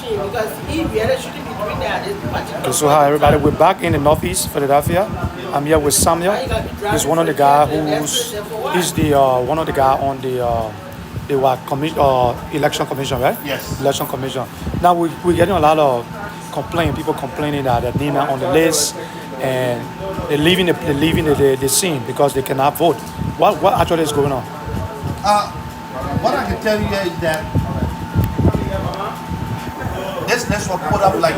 watching because he really shouldn't be doing that. They'll be watching. Okay, so hi everybody, we're back in the Northeast Philadelphia. I'm here with Samuel. He's one of the guys he's the one of the guy on the election commission, right? Yes. Election commission. Now we're getting a lot of people complaining that their name are on the list and they're leaving the scene because they cannot vote. What actually is going on? What I can tell you here is that this list was put up like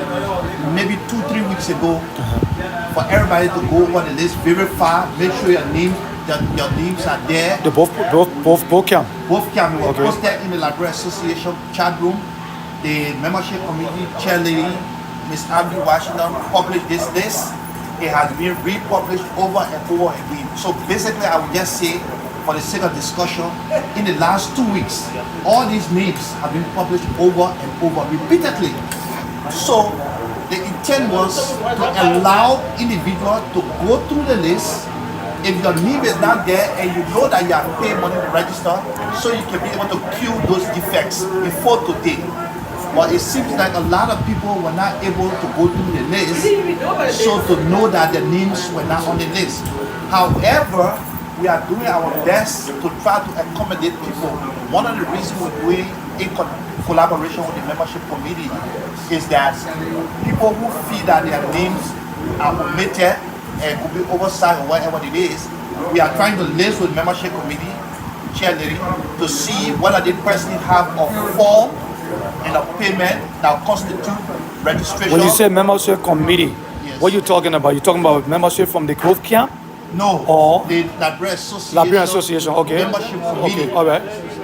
maybe 2-3 weeks ago for everybody to go on the list, verify, make sure your names are there. The both camp. Both camp were posted in the Liberian Association chat room. The membership committee chair lady, Miss Abby Washington, published this list. It has been republished over and over again. So basically, I would just say, for the sake of discussion, in the last 2 weeks, all these names have been published over and over repeatedly. So the intent was to allow individuals to go through the list. If your name is not there and you know that you have paid money to register, so you can be able to cure those defects before today. But it seems like a lot of people were not able to go through the list, so to know that the names were not on the list. However, we are doing our best to try to accommodate people. One of the reasons we're doing in collaboration with the membership committee is that people who feel that their names are omitted and could be oversight or whatever it is, we are trying to liaise with membership committee chair lady to see whether they personally have a form and a payment that constitute registration. When you say membership committee, yes. What are you talking about? You talking about membership from the Grove Camp? No, or the Liberian Liberian Association, okay. Membership committee. Okay, all right.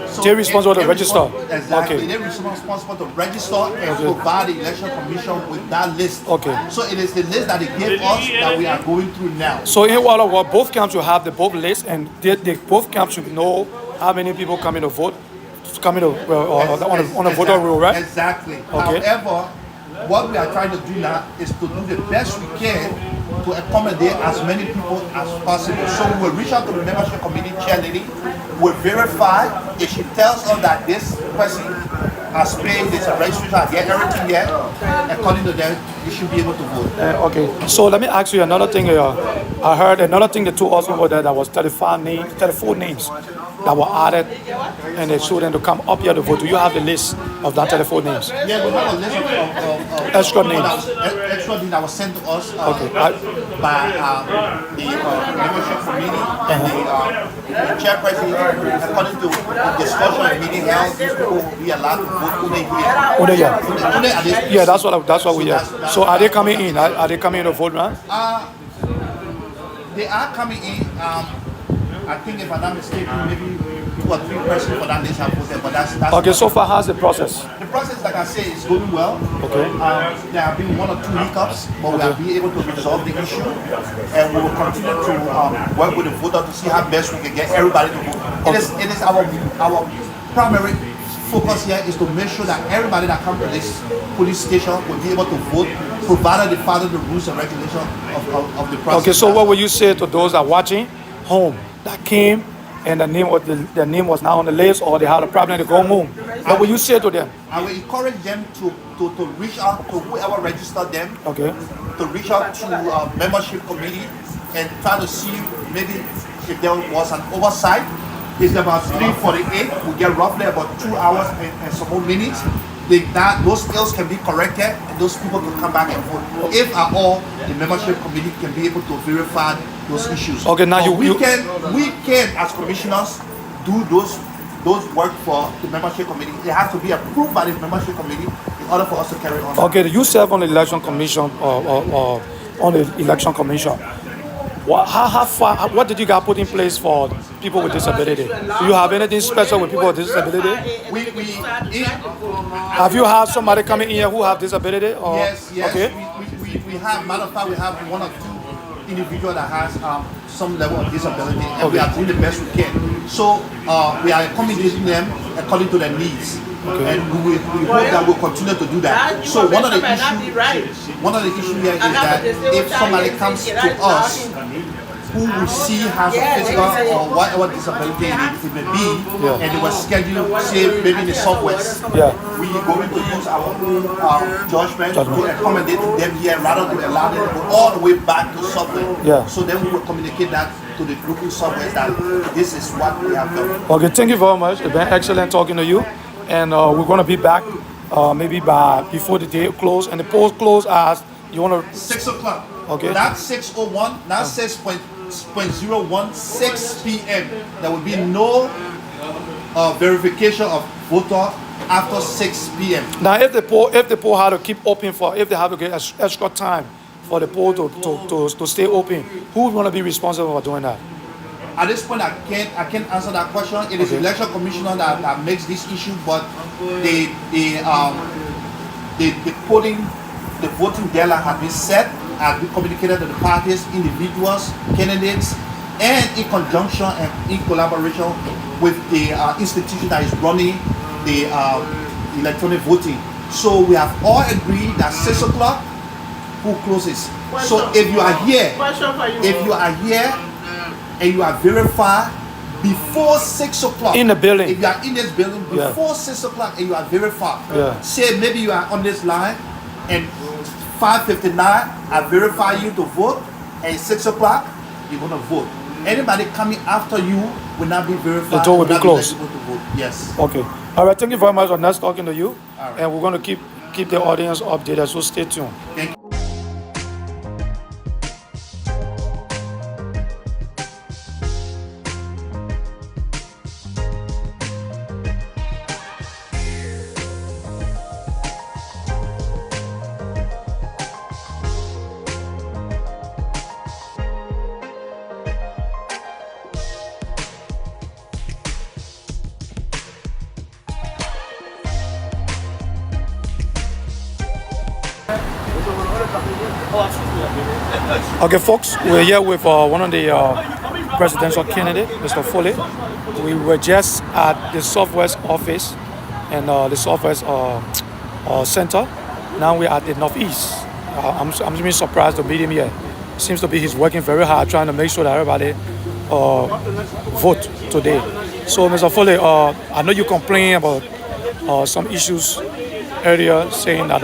So they're responsible to register. Exactly. Okay. They're responsible to register and provide the election commission with that list. Okay. So it is the list that they gave us that we are going through now. So in order, well, both camps will have the both lists, and both camps should know how many people coming to vote, coming to on a voter roll, right? Exactly. Okay. However, what we are trying to do now is to do the best we can to accommodate as many people as possible. So we will reach out to the membership committee chair lady, we'll verify. If she tells us that this person has paid this registration, has get everything there, according to them, you should be able to vote. Okay. So let me ask you another thing. I heard another thing they told us over there that was 34 names that were added, and they showed them to come up here to vote. Do you have the list of that 34 names? Yeah, we have a list of extra names. Extra names that was sent to us Okay. by the membership committee and the chairperson. According to discussion and meeting held, these people will be allowed to vote Yeah, that's what we hear. So are they coming in? Are they coming in to vote, man? They are coming in. I think if I'm not mistaken, maybe 2 or 3 persons for that list have voted, but that's okay. So far, how's the process? The process, like I say, is going well. Okay. There have been 1 or 2 hiccups, but we have been able to resolve the issue, and we will continue to work with the voter to see how best we can get everybody to vote. It is our primary focus here is to make sure that everybody that comes to this police station will be able to vote, provided they follow the rules and regulations of the process. Okay. So what will you say to those that are watching home that came and the name was not on the list, or they had a problem to go home? What will you say to them? I will encourage them to reach out to whoever registered them. Okay. To reach out to membership committee and try to see maybe if there was an oversight. It's about 3:48. We get roughly about 2 hours and some more minutes. Those skills can be corrected and those people can come back and vote. If at all, the membership committee can be able to verify those issues. Okay, now we can as commissioners do those work for the membership committee. It has to be approved by the membership committee in order for us to carry on. Okay, you serve on the election commission or on the election commission. What did you guys put in place for people with disability? Do you have anything special with people with disability? Have you had somebody coming in here who have disability? Or? Yes. Okay. We have, matter of fact, we have 1 or 2 individuals that has some level of disability, and we are doing the best we can. So we are accommodating them according to their needs. Okay. And we hope that we'll continue to do that. So one of the issues here is that if somebody comes to us who we see has a physical or whatever disability it may be, and they were scheduled, say, maybe in the Southwest. Yeah. We are going to use our own judgment to accommodate them here rather than allow them to go all the way back to Southwest. Yeah. So then we will communicate that to the local Southwest that this is what we have done. Okay, thank you very much. It's been excellent talking to you. And we're going to be back maybe before the day close. And the polls close as you want to... 6 o'clock. Okay. Not 6:01, not 6:01, 6 p.m. There will be no verification of voter after 6 p.m. Now, if the poll had to keep open if they have to get extra time for the poll to stay open, who would want to be responsible for doing that? At this point, I can't answer that question. It is the election commissioner that makes this issue, but the voting deadline has been set, has been communicated to the parties, individuals, candidates, and in conjunction and in collaboration with the institution that is running the electronic voting. So we have all agreed that 6 o'clock, who closes. So if you are here, and you are verified before 6 o'clock In the building. If you are in this building before 6 o'clock and you are verified, say maybe you are on this line and 5:59 I verify you to vote, and 6 o'clock you're gonna vote. Anybody coming after you will not be verified. The door will be closed. To vote. Yes. Okay. All right. Thank you very much for nice talking to you. Right. And we're going to keep the audience updated. So stay tuned. Thank you. Okay, folks, we're here with one of the presidential candidates, Mr. Foley. We were just at the Southwest office and the Southwest center. Now we're at the Northeast. I'm really surprised to meet him here. Seems to be he's working very hard trying to make sure that everybody vote today. So, Mr. Foley, I know you complained about some issues earlier, saying that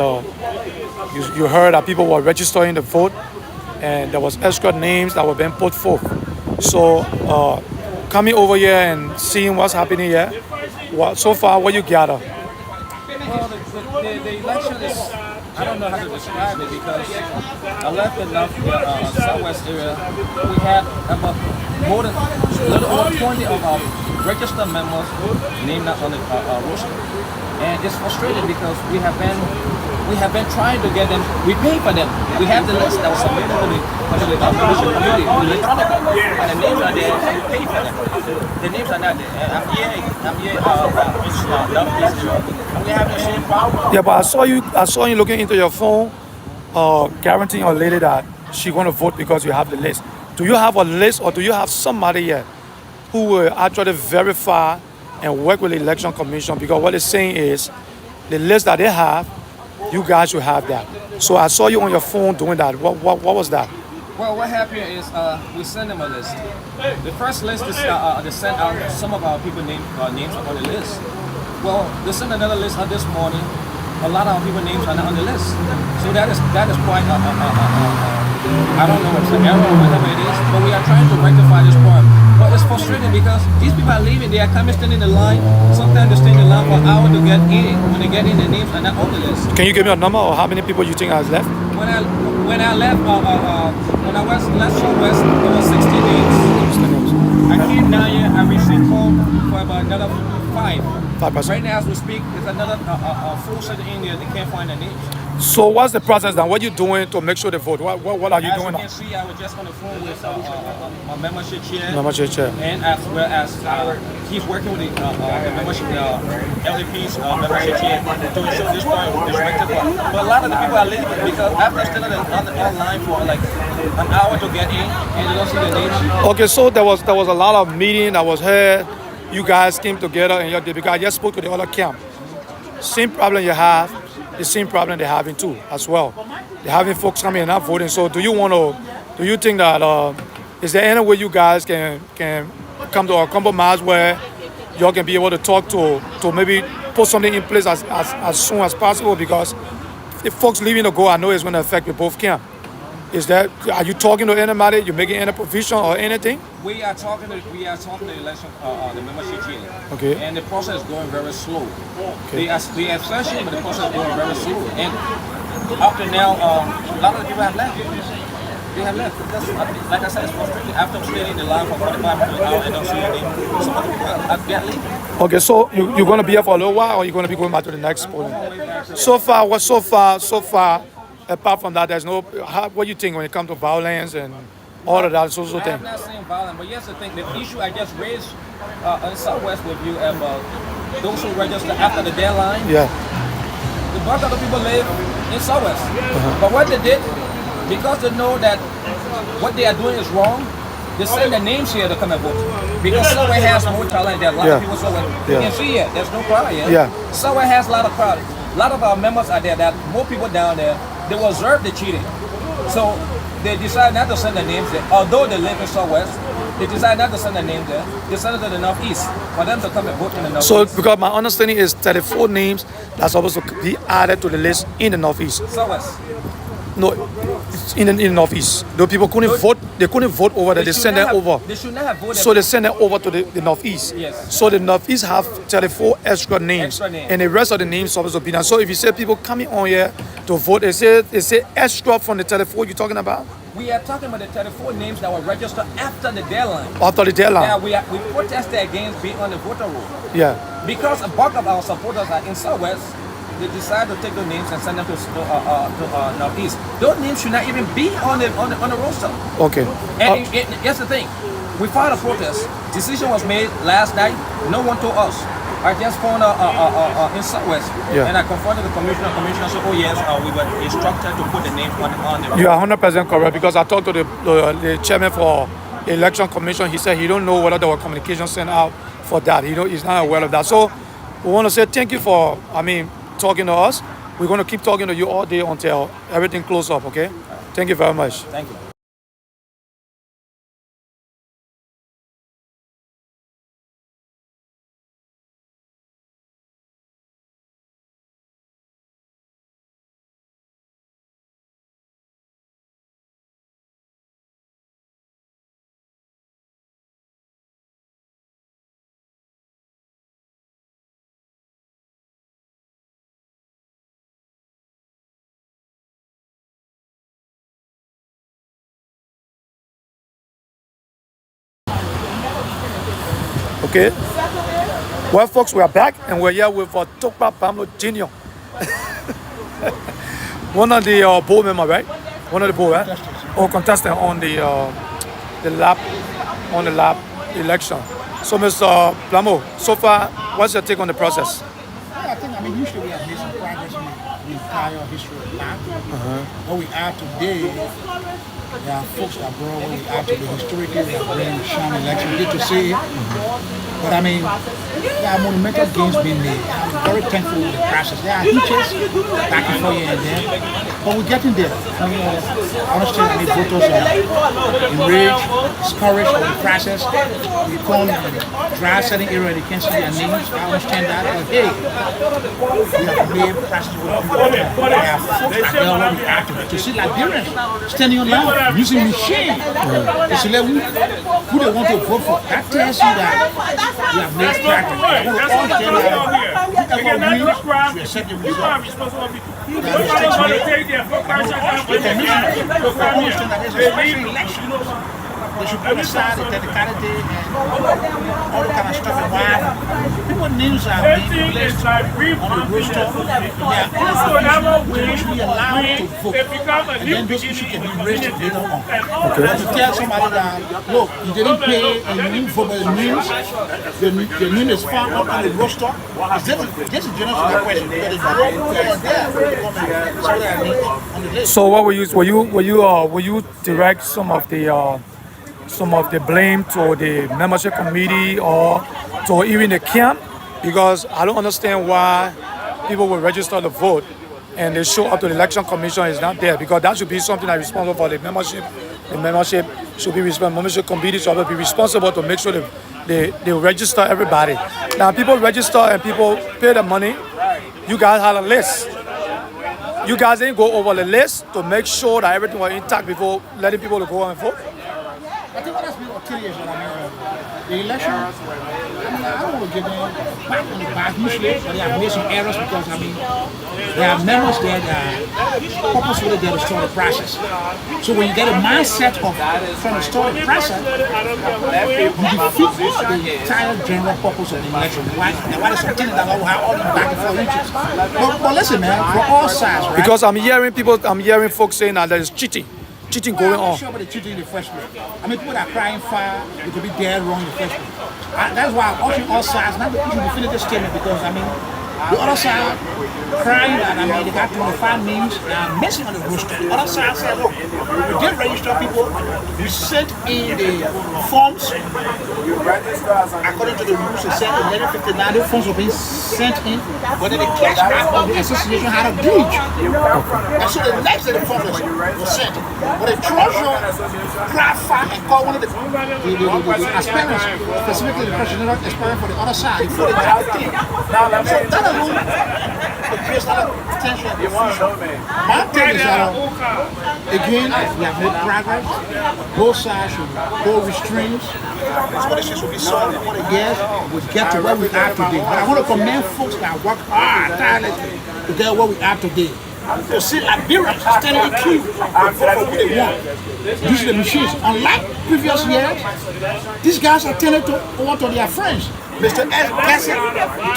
you heard that people were registering the vote and there was extra names that were being put forth. So coming over here and seeing what's happening here, so far what you gather? Well, the election is, I don't know how to describe it, because I left the Southwest area. We had about more than a little over 20 of our registered members named not on the roster. And it's frustrating because we have been trying to get them. We pay for them. We have the list that was submitted to the membership committee electronically, and the names are there. And we pay for them. The names are not there. I'm here. And we have the same problem. Yeah, but I saw you looking into your phone, guaranteeing a lady that she's going to vote because you have the list. Do you have a list, or do you have somebody here who will actually verify and work with the election commission? Because what they're saying is the list that they have, you guys should have that. So I saw you on your phone doing that. What was that? Well, what happened is we send them a list. The first list is they sent out some of our people names on the list. Well, they sent another list out this morning. A lot of our people names are not on the list. So that is quite I don't know if it's an error or whatever it is, but we are trying to rectify this problem. But it's frustrating because these people are leaving. They are coming, standing in the line. Sometimes they stay in the line for an hour to get in. When they get in, their names are not on the list. Can you give me a number or how many people you think has left? When I left, when I was last Southwest, there was 60 names. I came down here. I received call for about another 5%. Right now, as we speak, there's another full set in there. They can't find their names. So what's the process then? What are you doing to make sure they vote? What are you doing? As you can see, I was just on the phone with my membership chair. Membership chair. And as well as he's working with the membership, LDP's membership chair to ensure this point is rectified. But a lot of the people are leaving because after standing online for like an hour to get in and they don't see their names. Okay, so there was a lot of meeting that was here. You guys came together and because I just spoke to the other camp. Same problem you have. The same problem they're having too, as well. They're having folks coming and not voting. So do you think that Is there any way you guys can come to a compromise where y'all can be able to talk to maybe put something in place as soon as possible? Because if folks leaving to go, I know it's going to affect the both camp. Are you talking to anybody? You making any provision or anything? We are talking to the election, the membership team. Okay. And the process is going very slow. Okay. We have session, but the process is going very slow. And up to now, a lot of the people have left. They have left. Like I said, it's frustrating. After staying in the line for 45 minutes an hour and don't see anything, some of the people have got leaving. Okay, so you're going to be here for a little while, or you're going to be going back to the next polling? So far, apart from that, there's no. What do you think when it comes to violence and all of that social I thing? have not seen violence, but here's the thing: the issue I just raised in Southwest with you about those who register after the deadline. Yeah. The bulk of the people live in Southwest, but what they did, because they know that what they are doing is wrong, they send their names here to come and vote. Because Southwest has more talent. There are a lot of people Southwest. You can see here, there's no crowd here. Yeah. Southwest has a lot of crowd. A lot of our members are there. That more people down there. They will observe the cheating. So they decide not to send their names there. Although they live in Southwest, they decide not to send their names there. They send it to the Northeast for them to come and vote in the Northeast. So, because my understanding is 34 names that's supposed to be added to the list in the Northeast. Southwest. No, it's in the Northeast. Those people couldn't vote. They couldn't vote over that. They send them over. They should not have voted. So they send them over to the Northeast. Yes. So the Northeast have 34 extra names. Extra names. And the rest of the names supposed to be done. So if you say people coming on here to vote, they say extra from the 34 you're talking about? We are talking about the 34 names that were registered after the deadline. After the deadline? Yeah, we protested against being on the voter roll. Yeah. Because a bulk of our supporters are in Southwest, they decide to take those names and send them to Northeast. Those names should not even be on the roster. Okay. And here's the thing. We filed a protest. Decision was made last night. No one told us. I just found in Southwest, and I confronted the commissioner. Commissioner said, "Oh yes, we were instructed to put the name on the." You are 100% correct, because I talked to the chairman for election commission. He said he don't know whether there were communications sent out for that. He's not aware of that. So we want to say thank you for talking to us. We're going to keep talking to you all day until everything closes up. Okay? Thank you very much. Thank you. Okay? Well, folks, we are back, and we're here with Tokpa Pamlo Jr. One of the board members, right? One of the board, right? Or contestant on the lap election. So, Mr. Plamo, so far, what's your take on the process? I think, usually we have made some progress in the entire history of LAP. What we are today, there are folks that brought what we are to the historically bring sham election. Good to see it. But there are monumental gains being made. I'm very thankful with the process. There are hitches back and forth here and there, but we're getting there. Honestly, voters are enraged, discouraged with the process. We come dry setting area, they can't see their names. I understand that, but hey, we have made process with people. There are folks that know what we are to see Liberians standing online using machine. They select who they want to vote for. That tells you that we have made practice. I want to understand that whoever wins, we accept the result. There are mistakes made. I understand that there's a special election. They should put aside the technicality and all the kind of stuff and why people's names are being placed on the roster. We should be allowed to vote. And then those issues can be raised later on. But to tell somebody that, look, you didn't pay and you didn't vote by the name is found up on the roster. This is general question. So what will you direct some of the blame to the membership committee or to even the camp? Because I don't understand why people will register to vote and they show up to the election commission is not there, because that should be something that's responsible for the membership the membership should be responsible. Membership committee should be responsible to make sure they register everybody. Now people register and people pay the money. You guys had a list. You guys didn't go over the list to make sure that everything was intact before letting people go and vote. I think what has been curious that the election, I don't want to give them back on the back usually, but they have made some errors because there are members there that are purposefully there to start the process. So when you get a mindset of trying to start the process, you defeat the entire general purpose of the election. Why there's something that will have all the back and forth inches. But listen, man, for all sides, right? Because I'm hearing folks saying that there is cheating going I'm on. not sure about the cheating in the first place. I mean, people that are crying fire, they could be dead wrong in the first place. That's why I'm urging all sides not to push a definitive statement because, the other side crying that, they got 25 names that are missing on the roster. The other side said, look, we did register people, we sent in the forms, according to the rules, they sent 1159, the forms were being sent in, but then the cash back of the association had a breach. And so the next day the forms was sent. But the treasurer cried fire and called one of the aspirants, specifically the presidential aspirant for the other side, before they got the thing. So that alone, it creates a lot of tension and confusion. My thing is that, again, we have made progress. Both sides should hold restraints. Some of the issues will be solved in 40 years. We'll get to where we are today. But I want to commend folks that work hard, tirelessly, to get where we are today. To see Liberians standing in queue for who they want. These are the machines. Unlike previous years, these guys are turning over to their friends. Mr. S gets it,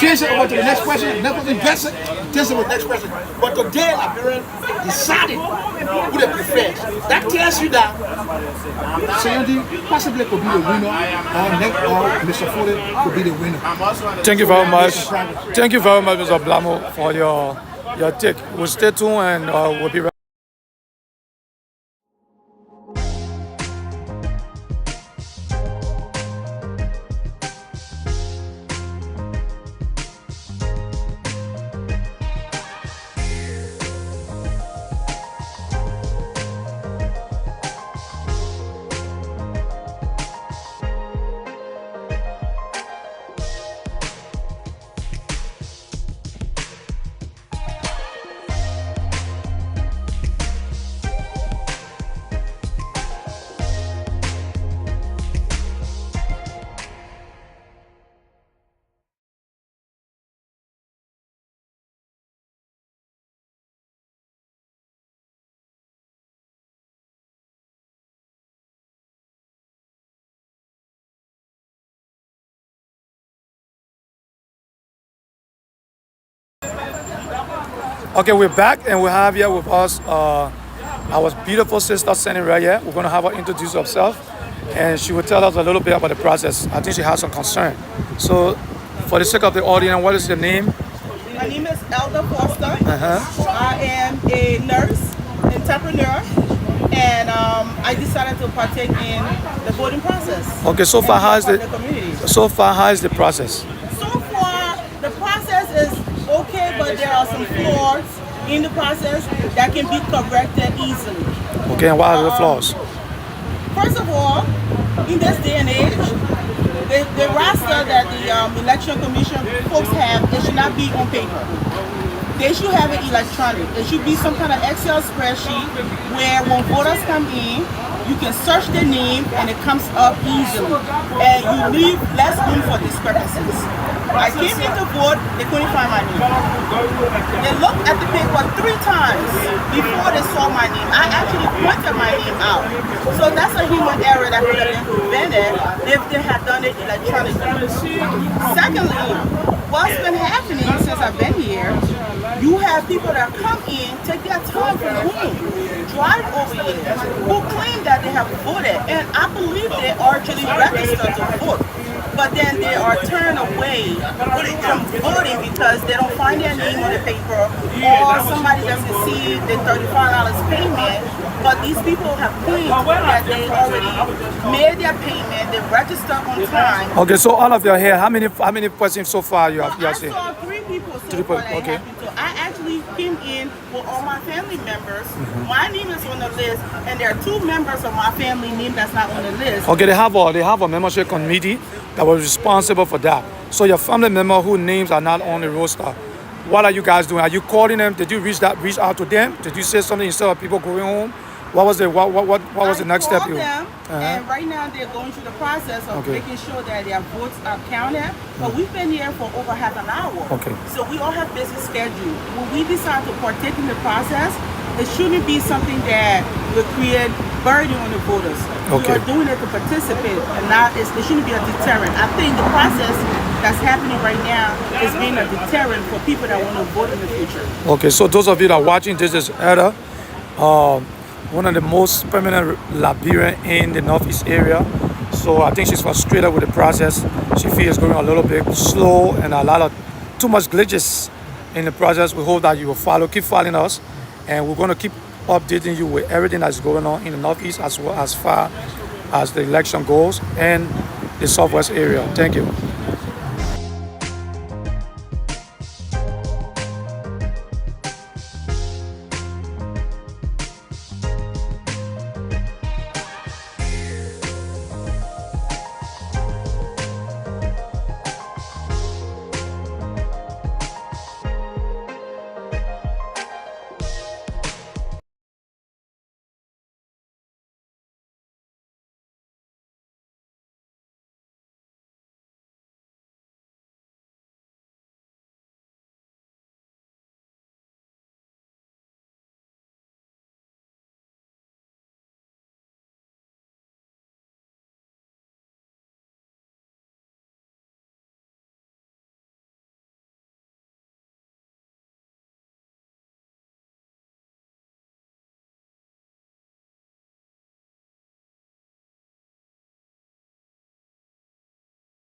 turns it over to the next person, the next person gets it, turns it over to the next person. But today, Liberian decided who they prefer. That tells you that Sandy possibly could be the winner, or Mr. Foley could be the winner. Thank you very much. Thank you very much, Mr. Blamo, for your take. We'll stay tuned and we'll be right back. Okay, we're back and we have here with us our beautiful sister standing right here. We're going to have her introduce herself and she will tell us a little bit about the process. I think she has some concern. So, for the sake of the audience, what is your name? My name is Elda Foster. I am a nurse, entrepreneur, and I decided to partake in the voting process. Okay, so far how is the process? So far, the process is okay, but there are some flaws in the process that can be corrected easily. Okay, and what are the flaws? First of all, in this day and age, the roster that the election commission folks have, it should not be on paper. They should have it electronic. It should be some kind of Excel spreadsheet where when voters come in, you can search their name and it comes up easily. And you leave less room for discrepancies. I came in to vote, they couldn't find my name. They looked at the paper 3 times before they saw my name. I actually pointed my name out. So that's a human error that could have been prevented if they had done it electronically. Secondly, what's been happening since I've been here, you have people that come in, take their time from home, drive over here, who claim that they have voted, and I believe they are actually registered to vote. But then they are turned away from voting because they don't find their name on the paper, or somebody doesn't see the $35 payment. But these people have claimed that they already made their payment, they registered on time. Okay, so all of you are here. How many persons so far you have I seen? saw 3 people so Three people, far that okay. happened to. I actually actually came in with all my family members. My name is on the list, and there are 2 members of my family name that's not on the list. Okay, they have a membership committee that was responsible for that. So your family member whose names are not on the roster, what are you guys doing? Are you calling them? Did you reach out to them? Did you say something instead of people going home? What was the next step? I called them, and right now they're going through the process of making sure that their votes are counted. But we've been here for over half an hour. Okay. So we all have busy schedule. When we decide to partake in the process, it shouldn't be something that will create burden on the voters. Okay. We are doing it to participate, and it shouldn't be a deterrent. I think the process that's happening right now is being a deterrent for people that want to vote in the future. Okay, so those of you that are watching, this is Etta, one of the most permanent Liberian in the Northeast area. So I think she's frustrated with the process. She feels going a little bit slow and too much glitches in the process. We hope that you will keep following us, and we're going to keep updating you with everything that's going on in the Northeast as well as far as the election goes and the Southwest area. Thank you.